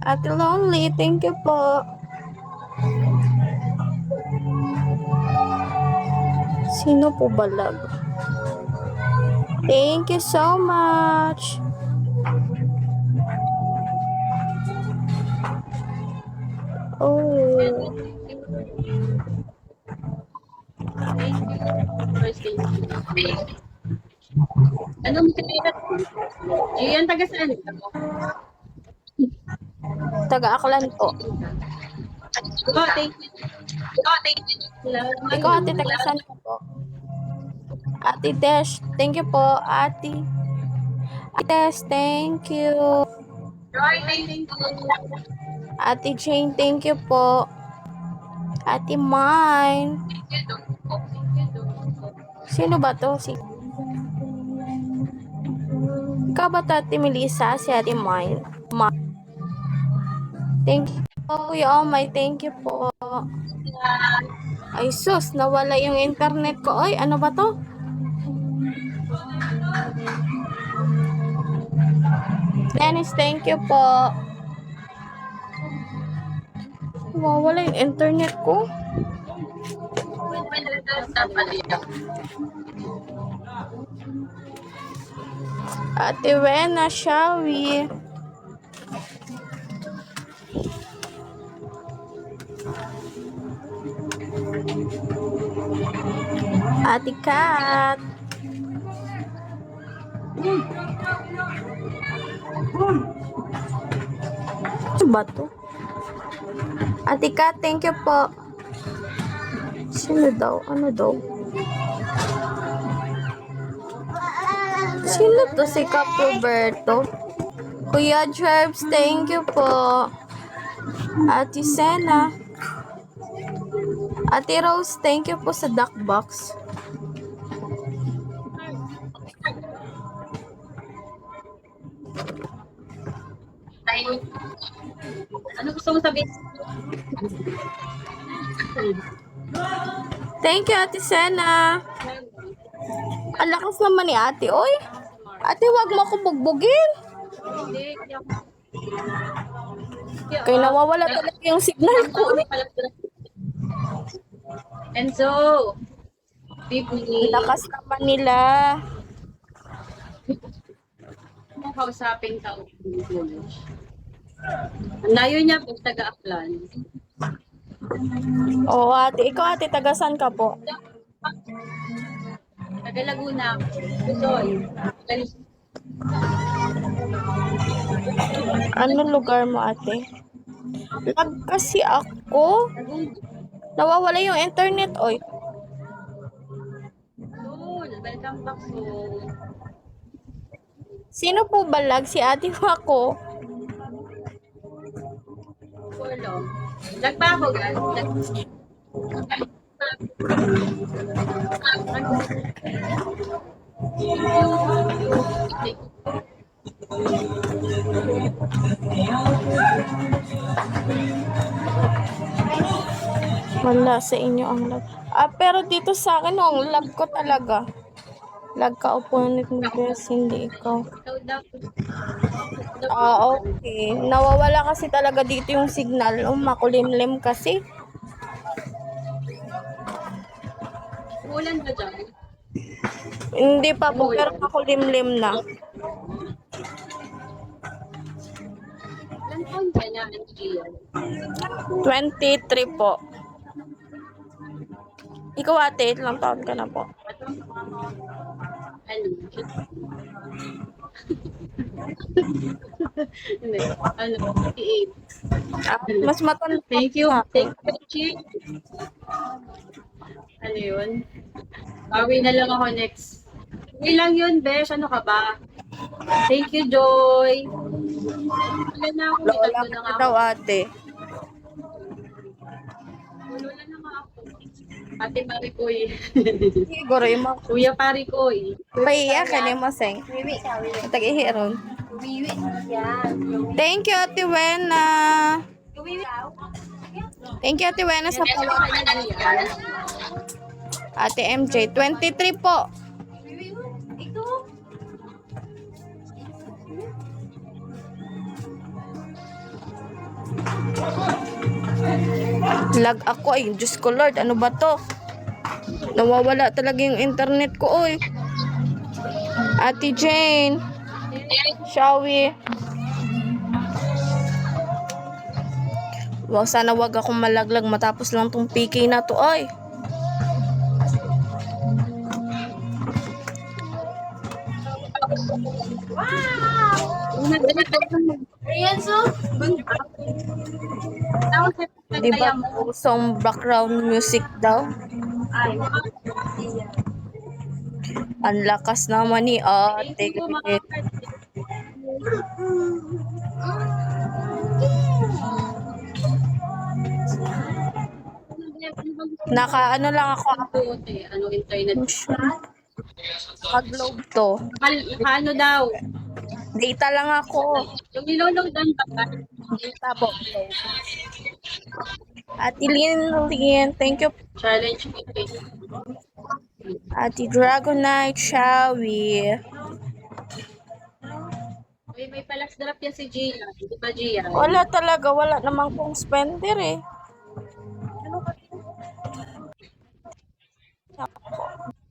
Ate Lonely, thank you po. Sino po balag? Thank you so much. Oh. Anong kailangan? Yan, taga saan? Taga-Aklan po. Oh, thank you. Ikaw, ate, taga-saan ka po? Ate Desh, thank you po. Ate Desh, thank you. Ate Jane, thank you po. Ate Mine. Sino ba to? Ikaw ba to, Ate Melissa? Si Ate Mine. Thank you po, Kuya Omay. Thank you po. Ay sus, nawala yung internet ko. Ay, ano ba to? Dennis, thank you po. Nawala yung internet ko. Ate Wena, Shawi. Ate Kat. Ano ba to? Ate Kat, thank you po. Sino daw? Ano daw? Sino to si Cap Roberto? Kuya Jerbs, thank you po. Ate Sena. Ate Rose, thank you po sa duck box. Ano gusto mo sabihin? Thank you, Ate Sena. Ang lakas naman ni ate, oy. Ate, wag mo ako bugbugin. Hindi. Kaya nawawala talaga yung signal ko. Enzo. Ang lakas naman nila. Kung kausapin ka o ang layo niya po, taga-Aklan. Oo, ate. Ikaw, ate, tagasan ka po? Taga-Laguna. Pusoy. Ano lugar mo, ate? Lag kasi ako. Nawawala yung internet, oy. Soul, welcome back, Soul. Sino po balag? Si ate ko ako. Polo. Lag pa ako, guys. Wala sa inyo ang lag. Pero dito sa akin, ang lag ko talaga. Lag ka opponent mo, bes, hindi ikaw. Okay. Nawawala kasi talaga dito yung signal. Makulimlim kasi. Ulan ba dyan? Hindi pa po, pero makulimlim na. Ilan taon ka na, Gian? 23 po. Ikaw, ate, ilang taon ka na po? Ano? Ano? 58. Mas matanda. Thank you. Thank you, Chi. Ano yun? Bawi na lang ako next. Hindi lang yun, Besh. Ano ka ba? Thank you, Joy. Wala na ako. May Lola tatlo na ka nga ako. daw, ate. Wala na nga ako. Ate Marikoy. Siguro yung mga Kuya Parikoy. paiya ka ni Maseng. Tag-ihiron. Thank you, Ate Wena. Thank you, Ate Wena, sa pawag. Ate MJ, 23 po. Lag ako ay, Diyos ko Lord, ano ba to? Nawawala talaga yung internet ko, oy. Ate Jane, shall we? Sana wag akong malaglag matapos lang tong PK na to, oy. Ayan, so. Di ba some background music daw? Ay, Ang lakas naman ni ate. thank you mga Naka ano lang ako, ano internet? mag-load to. Ano daw? Data lang ako. Yung niloloadan ba? Data po. Ate Lin, thank you. Challenge meeting. Ate Dragonite, shall we? May palas drop yan si Gia. Di ba, Gia? Wala talaga, wala namang kong spender eh.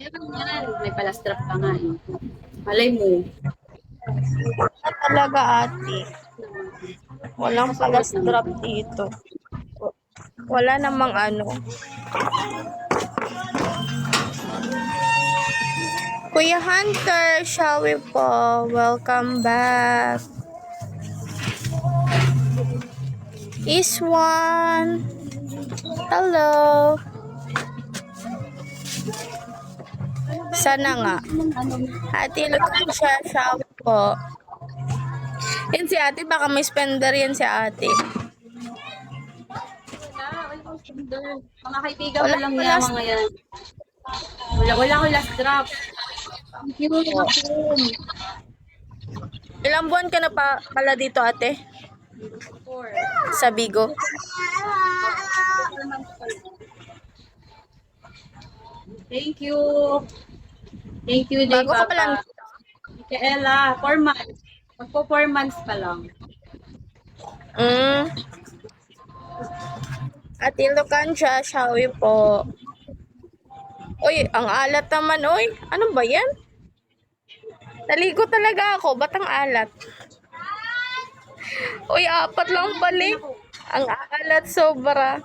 Meron yan. May palas drop pa nga eh. Malay mo. Wala talaga ate. Walang palas drop dito. Wala namang ano. Kuya Hunter, shall we po? Welcome back. Iswan. Hello. Sana nga. Ate, lugan siya. Shall we po? Yan si ate. Baka may spender yan si ate. Mga kaibigan ko lang yan, mga yan. Wala ko last drop. Thank you. Ilang buwan ka na pala dito ate? 4. Sa Bigo? Thank you. Thank you, Jay Bago ka pa lang. Papa. Micaela, 4 months. Magpo 4 months pa lang. Ate Lucancia, shall we po? Uy, ang alat naman, uy. Ano ba yan? Naligo talaga ako. Ba't ang alat? Uy, 4 lang balik. Ang alat sobra.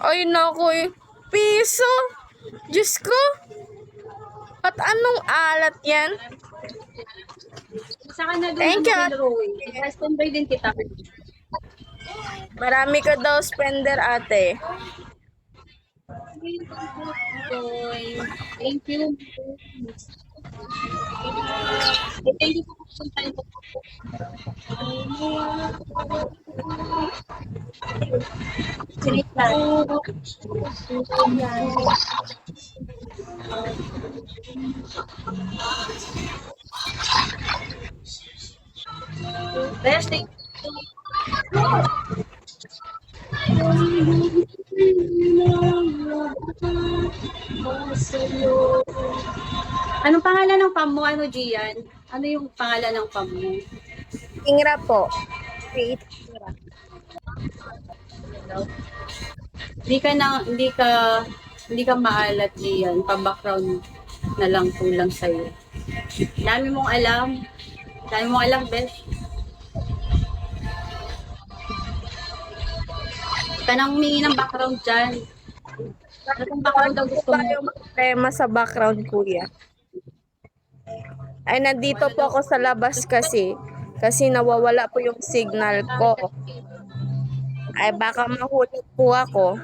Ay, naku eh. Piso. Diyos ko. At anong alat yan? Saka na doon Thank you. Standby din kita. Marami ka daw spender, ate. Thank you. Thank you po kung tayo po. Best thing. Anong pangalan ng pam mo? Ano, Gian? Ano yung pangalan ng pam mo? Ingra po. Create Ingra. Hindi ka maalat, Gian. Pa-background na lang kulang sa'yo. Dami mong alam. Bes. Ka nang humingi ng background dyan. Anong background daw gusto mo? Yung tema sa background, kuya. Ay, nandito po ako sa labas kasi. Kasi nawawala po yung signal ko. Ay, baka mahulog po ako.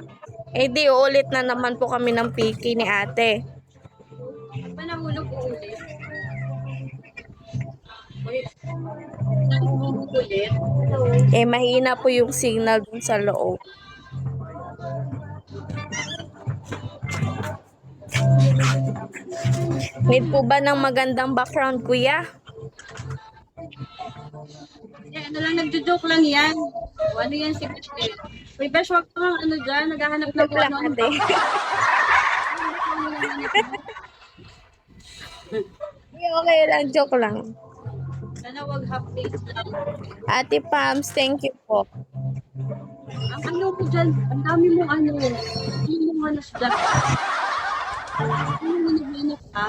Eh, di ulit na naman po kami ng PK ni ate. Pa nahulog ulit. Nahulog ulit. Eh, mahina po yung signal dun sa loob. Need po ba ng magandang background, kuya? Eh, ano lang, nagjo-joke lang yan. O, ano yan si Besh eh. Uy, Besh, wag kang ano dyan, naghahanap ng Joke lang, ano. ate. Kuya, okay lang. Joke lang. Sana wag half face lang. Ate Pams, thank you po. Ang ano ko dyan, ang dami mong ano, hindi mo halos dyan. Ano mo naghanap ka?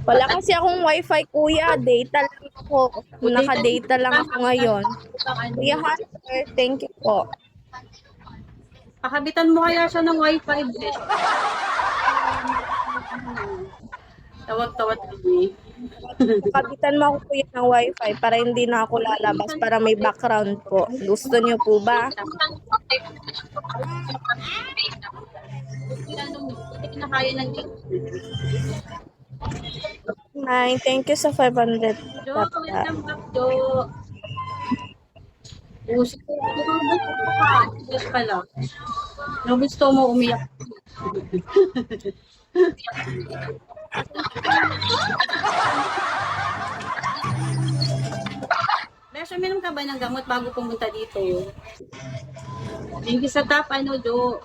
Wala kasi akong wifi, kuya. Data lang ako. Naka-data lang ako ngayon. Kuya Hunter, thank you po. Pakabitan mo kaya siya ng wifi, Besh. Tawag-tawag kami. Kapitan mo ako kuya ng wifi para hindi na ako lalabas para may background po. Gusto niyo po ba? Hindi kinakaya ng Nine, thank you sa 500. Jo, welcome back, Jo. Siguro ba Yes pala. No, gusto mo umiyak. Besh, uminom ka ba ng gamot bago pumunta dito? Thank you sa top, ano, Jo.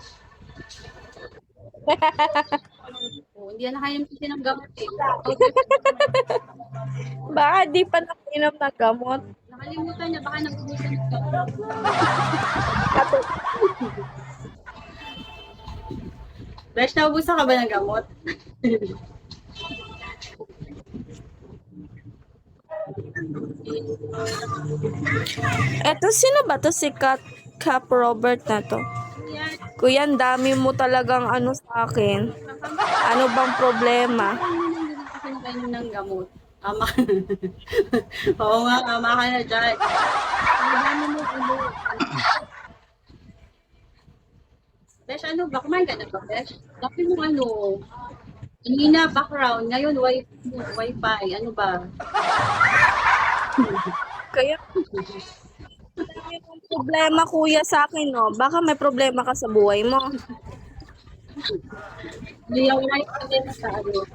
Hindi na kaya kasi ng gamot eh. Baka di pa nakinom ng gamot. Nakalimutan niya, baka nakubusan ng gamot. Besh, naubusan ka ba ng gamot? Eto, sino ba to? Si Cap Robert na to. Yan. Kuya, ang dami mo talagang ano sa akin. Ano bang problema? Kasi nakainom ng gamot. Ama ka na. Oo nga, ama ka na dyan. Ang dami mo ulo. Besh, ano ba? Kumain ka na ba, Besh? Dami mo ano. Kanina, background. Ngayon, wifi. Ano ba? Kaya, may problema kuya sa akin, no? Baka may problema ka sa buhay mo. Hindi yung wifi din sa ano.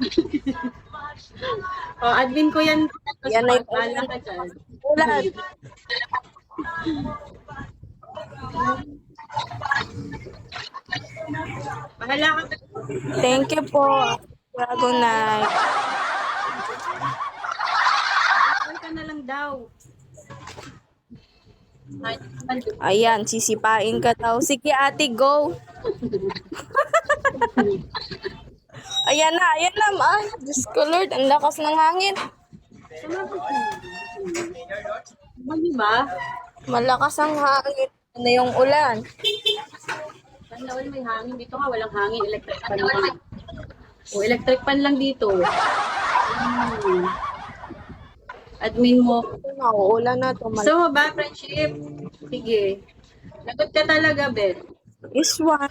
Admin ko yan. Yan ay Bahala ka dyan. ulan. Bahala ka dyan. Thank you po. Good night. Call ka na lang daw. Ay, Ayan, sisipain ka daw. Sige ate, go. Ayan na. Ay, Diyos ko Lord, ang lakas ng hangin. Mali ba? Malakas ang hangin. Ano yung ulan? Sana all may hangin. Dito nga walang hangin. Electric fan lang. Electric fan lang dito. Admin mo. Nauulan na to. Gusto mo ba, friendship? Sige. Lagot ka talaga, Beth. Is one.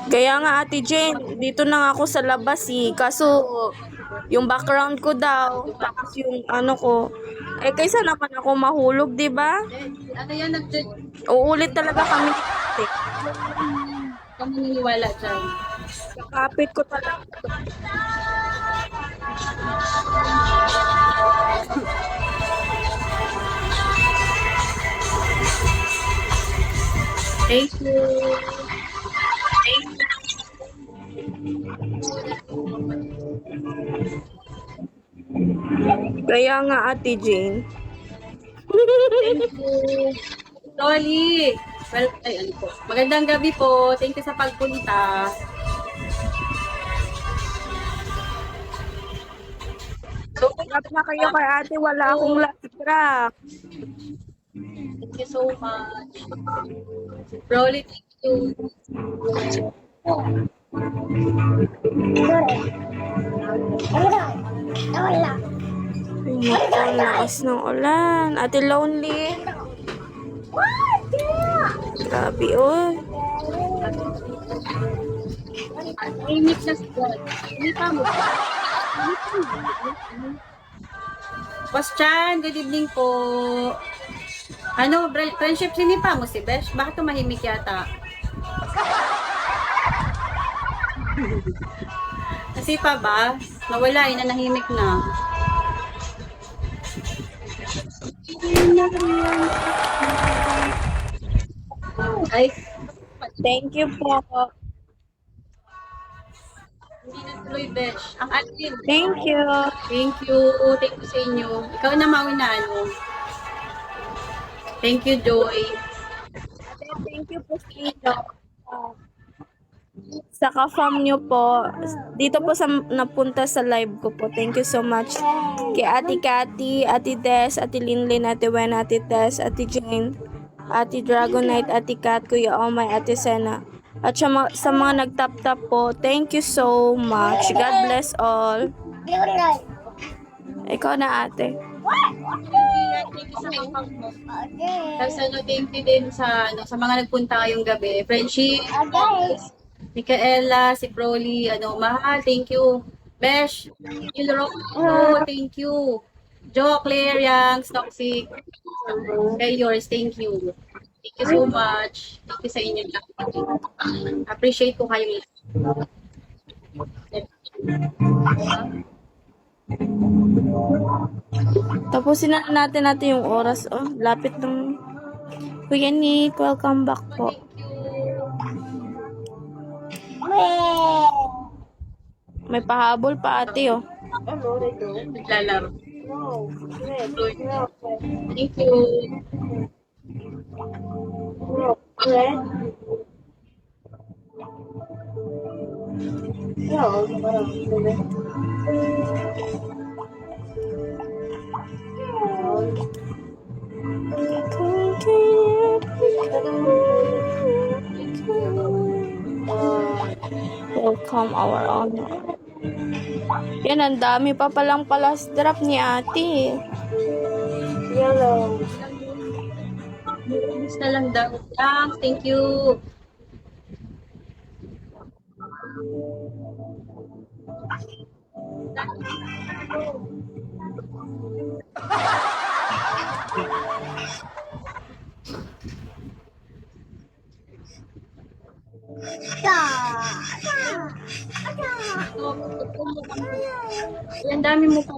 Kaya nga Ate Jane, dito na nga ako sa labas eh. Kaso yung background ko daw, tapos yung ano ko, kaysa naman ako mahulog, 'di ba? Ano yan? Uulit talaga kami. Kami niniwala dyan. Kapit ko talaga. Thank you. Kaya nga Ate Jane. Thank you. Dolly. Well, ay, ano po. Magandang gabi po. Thank you sa pagpunta. So, Dapat na kayo kay ate, wala akong last track. thank you so much. Rolly, thank you. Ang lakas ng ulan. Ate Lonely. Grabe, oy. May mix na squad. Hindi pa mo. Boss Chan, good evening po. Ano, friendship, sinipa mo si Besh? Bakit tumahimik yata? Kasi pa ba? Nawala, nanahimik na. Ay, Thank you po. hindi na tuloy, Besh. Ang admin. Thank you. Thank you. Thank you sa inyo. Ikaw na mawin na ano. Thank you, Joy. Thank you po sa inyo. Sa ka-fam nyo po. Dito po sa napunta sa live ko po. Thank you so much. Kay Ate Cathy, Ate Des, Ate Linlin, Ate Wen, Ate Tess, Ate Jane, Ate Dragonite, Ate Kat, Kuya Omay, Ate Sena. At sa mga nagtap-tap po, thank you so much. God bless all. Ikaw na ate. Thank you sa kapag mo. Tapos ano, thank you din sa, ano, sa mga nagpunta ngayong gabi. Friendship, Micaela, si Broly, ano, mahal, thank you. Besh, Ilro, thank you. Jo, Claire, Yang, Toxic, kay yours, thank you. Thank you so much. Thank you sa inyo lahat. Appreciate ko kayo. Tapusin na natin yung oras. Oh, lapit ng... Kuya Nick, welcome back po. May pahabol pa ate oh. Naglalaro. Thank you. Welcome our honor. Yan, ang dami pa palang palas drop ni ate. Yellow. Miss na lang daw. Thank you. Ang dami mo pa.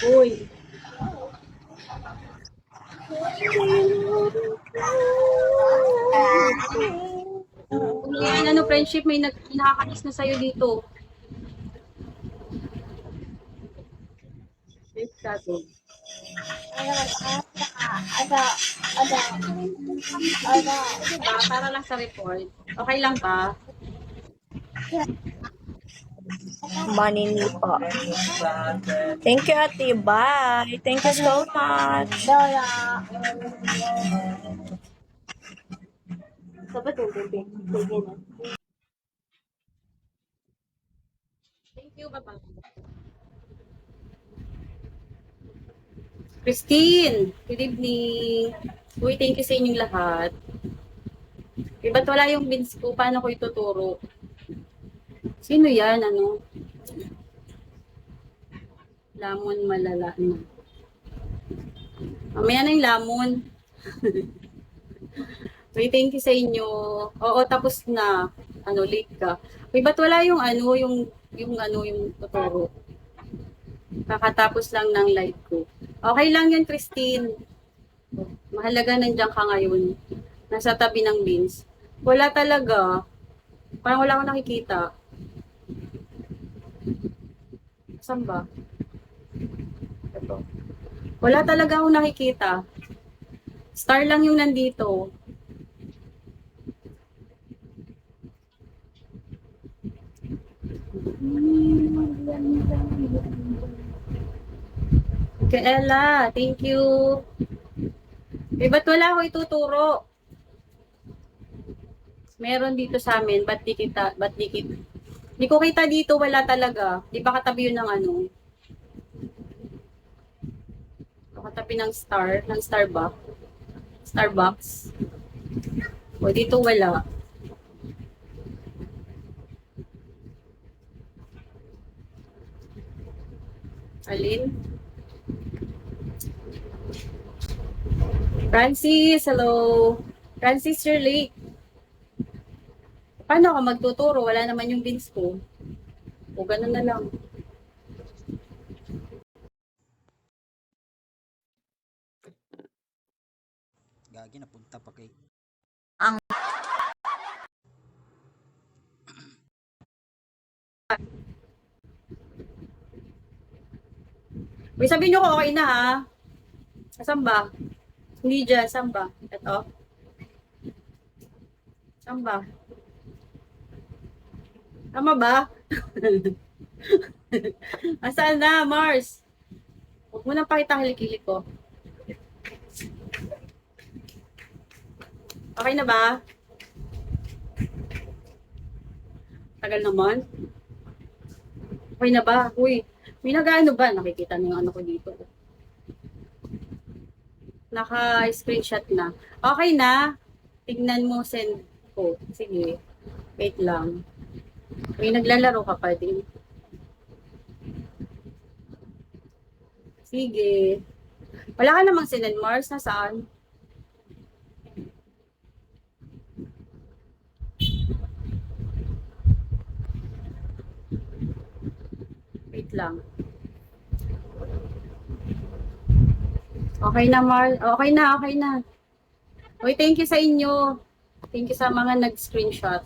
Uy. Yan, ano, friendship, may nakakainis na sa'yo dito. Safe natin. Para lang sa report. Okay lang ba? Manini po. Thank you ate. Bye. Thank you so much. Thank you, bye-bye. Christine, good evening. Uy, thank you sa inyong lahat. Ba't wala yung bins ko? Paano ko ituturo? Sino yan? Ano? Lamon malala na. Mamaya na yung lamon. Uy, thank you sa inyo. Oo, tapos na. Ano, late ka. Uy, ba't wala yung ano, yung tuturo? Kakatapos lang ng live ko. Okay lang yun, Christine. Mahalaga nandiyan ka ngayon. Nasa tabi ng beans. Wala talaga. Parang wala akong nakikita. Saan ba? Ito. Wala talaga akong nakikita. Star lang yung nandito. Kaela, thank you. Ba't wala ako ituturo? Meron dito sa amin, ba't di ko kita dito, wala talaga. Di ba katabi yun ng ano? Katabi ng Starbucks. O, dito wala. Alin? Francis, hello. Francis Shirley. Paano ako magtuturo? Wala naman yung beans ko. O ganun na lang. Gagi, napunta pa kay... May sabihin nyo ko okay na ha. Saan ba? Hindi dyan. Saan ba? Ito. Saan ba? Tama ba? Asaan na, Mars? Huwag mo nang pakita kilikili ko. Okay na ba? Tagal naman. Okay na ba? Uy, may nag-ano ba? Nakikita niyo yung ano ko dito. Naka-screenshot na. Okay na. Tignan mo, send ko. Sige. Wait lang. May naglalaro ka pa din. Sige. Wala ka namang send, Mars. Nasaan? Wait lang. Okay na, Mars. Okay na, okay na. Uy, thank you sa inyo. Thank you sa mga nag-screenshot.